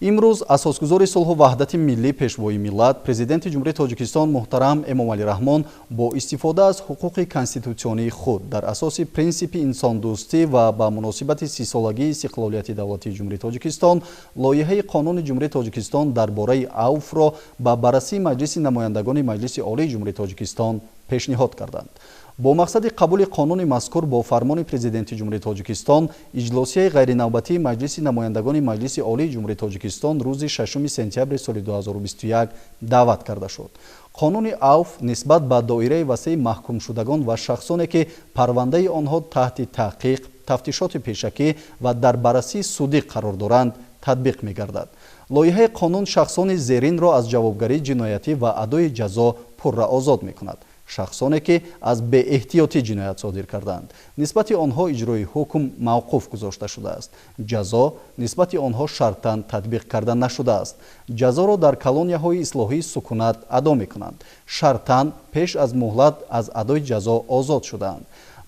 имрӯз асосгузори сулҳу ваҳдати миллӣ-Пешвои миллат Президенти Ҷумҳурии Тоҷикистон муҳтарам Эмомалӣ Раҳмон бо истифода аз ҳуқуқи конститутсионии худ дар асоси принсипи инсондустӣ ва ба муносибати 30-солагии Истиқлолияти давлатии Ҷумҳурии Тоҷикистон Лоиҳаи Қонуни Ҷумҳурии Тоҷикистон дар бораи авфро ба баррасии Маҷлиси намояндагони Маҷлиси Олии Ҷумҳурии Тоҷикистон пешниҳод карданд. бо мақсади қабули қонуни мазкур бо фармони Президенти Ҷумҳурии Тоҷикистон иҷлосияи ғайринавбатии Маҷлиси намояндагони Маҷлиси Олии Ҷумҳурии Тоҷикистон рӯзи 6 сентябри соли 2021 даъват карда шуд. қонуни авф нисбат ба доираи васеи маҳкумшудагон ва шахсоне ки парвандаи онҳо таҳти таҳқиқ, тафтишоти пешакӣ ва дар баррасии судӣ қарор доранд татбиқ мегардад. лоиҳаи қонун шахсони зеринро аз ҷавобгарии ҷиноятӣ ва адои ҷазо пурра озод мекунад. шахсоне ки аз беэҳтиётӣ ҷиноят содир карданд, нисбати онҳо иҷрои ҳукм мавқуф гузошта шудааст. ҷазо нисбати онҳо шартан татбиқ карда нашудааст. ҷазоро дар колонияҳои ислоҳии сукунат адо мекунанд. шартан пеш аз муҳлат аз адои ҷазо озод шудаанд.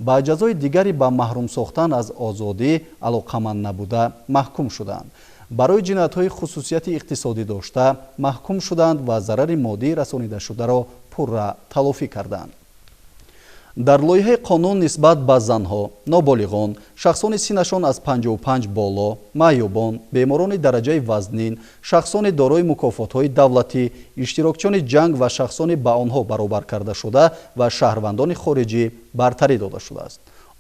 ба ҷазои дигари ба маҳрум сохтан аз озодӣ алоқаманд набуда маҳкум шудаанд. барои ҷиноятҳои хусусияти иқтисодӣ дошта маҳкум шуданд ва зарари моддии расонидашударо пурра талофӣ карданд. дар лоиҳаи қонун нисбат ба занҳо, ноболиғон, шахсони синашон аз 55 боло, маъюбон, беморони дараҷаи вазнин, шахсони дорои мукофотҳои давлатӣ, иштирокчиёни ҷанг ва шахсони ба онҳо баробар карда шуда ва шаҳрвандони хориҷӣ бартарӣ дода шудааст.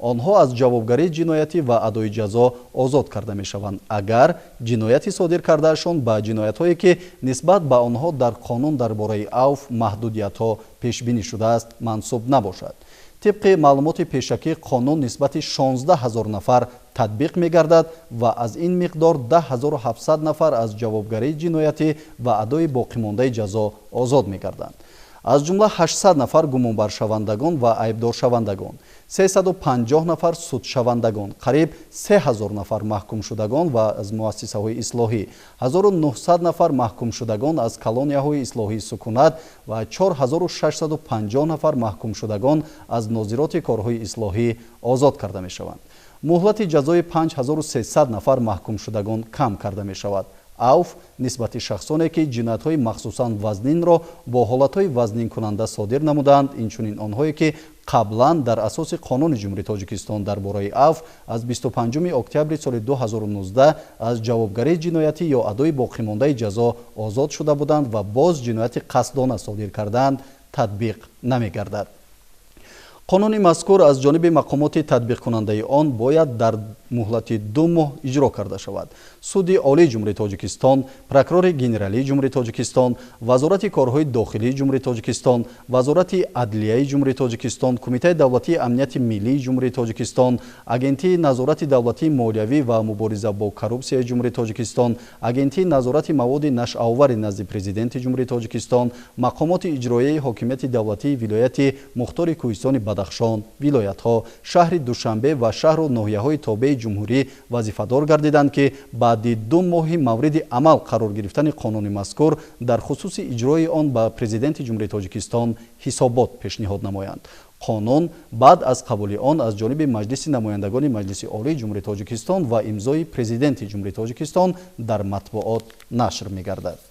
онҳо аз ҷавобгарии ҷиноятӣ ва адои ҷазо озод карда мешаванд агар ҷинояти содир кардаашон ба ҷиноятҳое ки нисбат ба онҳо дар қонун дар бораи авф маҳдудиятҳо пешбинӣ шудааст мансуб набошад. тибқи маълумоти пешакӣ қонун нисбати 16 000 нафар татбиқ мегардад ва аз ин миқдор 10 700 нафар аз ҷавобгарии ҷиноятӣ ва адои боқимондаи ҷазо озод мегарданд. аз ҷумла 800 нафар гумонбаршавандагон ва айбдоршавандагон, 350 нафар судшавандагон, қариб 3000 нафар маҳкумшудагон ва аз муассисаҳои ислоҳӣ, 1900 нафар маҳкумшудагон аз колонияҳои ислоҳии сукунат ва 4650 нафар маҳкумшудагон аз нозироти корҳои ислоҳӣ озод карда мешаванд. муҳлати ҷазои 5300 нафар маҳкумшудагон кам карда мешавад. авф нисбати шахсоне ки ҷиноятҳои махсусан вазнинро бо ҳолатҳои вазнинкунанда содир намуданд, инчунин онҳое ки қаблан дар асоси Қонуни Ҷумҳурии Тоҷикистон дар бораи авф аз 25 октябри соли 2019 аз ҷавобгарии ҷиноятӣ ё адои боқимондаи ҷазо озод шуда буданд ва боз ҷинояти қасдона содир карданд татбиқ намегардад. қонуни мазкур аз ҷониби мақомоти татбиқкунандаи он бояд дар муҳлати 2 моҳ иҷро карда шавад. Суди Олии Ҷумҳурии Тоҷикистон, прокурори генералии Ҷумҳурии Тоҷикистон, вазорати корҳои дохилии Ҷумҳурии Тоҷикистон, вазорати адлияи Ҷумҳурии Тоҷикистон, кумитаи давлатии амнияти миллии Ҷумҳурии Тоҷикистон, агентии назорати давлатии молиявӣ ва мубориза бо коррупсияи Ҷумҳурии Тоҷикистон, агентии назорати маводи нашъавари назди Президенти Ҷумҳурии Тоҷикистон, мақомоти иҷроияи ҳокимияти давлатии Вилояти Мухтори Кӯҳистони Бадахшон, вилоятҳо, шаҳри Душанбе ва шаҳру ноҳияҳои тобеи ҷумҳурӣ вазифадор гардиданд ки баъди 2 моҳи мавриди амал қарор гирифтани қонуни мазкур дар хусуси иҷрои он ба Президенти Ҷумҳурии Тоҷикистон ҳисобот пешниҳод намоянд. қонун баъд аз қабули он аз ҷониби Маҷлиси намояндагони Маҷлиси Олии Ҷумҳурии Тоҷикистон ва имзои Президенти Ҷумҳурии Тоҷикистон дар матбуот нашр мегардад.